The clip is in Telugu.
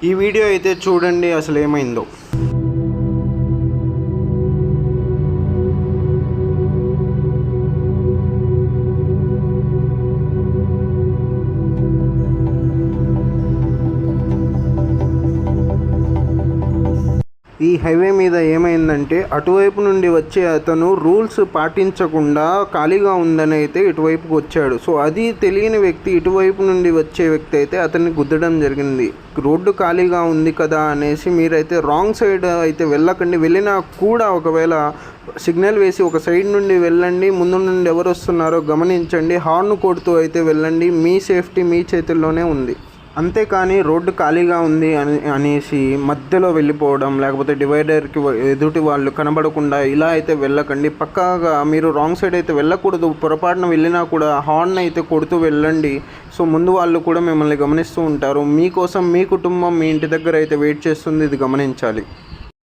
ఈ వీడియో అయితే చూడండి అసలు ఏమైందో. ఈ హైవే మీద ఏమైందంటే అటువైపు నుండి వచ్చే అతను రూల్స్ పాటించకుండా ఖాళీగా ఉందని అయితే ఇటువైపుకి వచ్చాడు. సో అది తెలియని వ్యక్తి ఇటువైపు నుండి వచ్చే వ్యక్తి అయితే అతన్ని గుద్దడం జరిగింది. రోడ్డు ఖాళీగా ఉంది కదా అనేసి మీరైతే రాంగ్ సైడ్ అయితే వెళ్ళకండి. వెళ్ళినా కూడా ఒకవేళ సిగ్నల్ వేసి ఒక సైడ్ నుండి వెళ్ళండి. ముందు నుండి ఎవరు వస్తున్నారో గమనించండి. హార్న్ కొడుతూ అయితే వెళ్ళండి. మీ సేఫ్టీ మీ చేతుల్లోనే ఉంది. అంతేకాని రోడ్డు ఖాళీగా ఉంది అనేసి మధ్యలో వెళ్ళిపోవడం, లేకపోతే డివైడర్కి ఎదుటి వాళ్ళు కనబడకుండా ఇలా అయితే వెళ్ళకండి. పక్కాగా మీరు రాంగ్ సైడ్ అయితే వెళ్ళకూడదు. పొరపాటున వెళ్ళినా కూడా హార్న్ అయితే కొడుతూ వెళ్ళండి. సో ముందు వాళ్ళు కూడా మిమ్మల్ని గమనిస్తూ ఉంటారు. మీకోసం మీ కుటుంబం మీ ఇంటి దగ్గర అయితే వెయిట్ చేస్తుంది, ఇది గమనించాలి.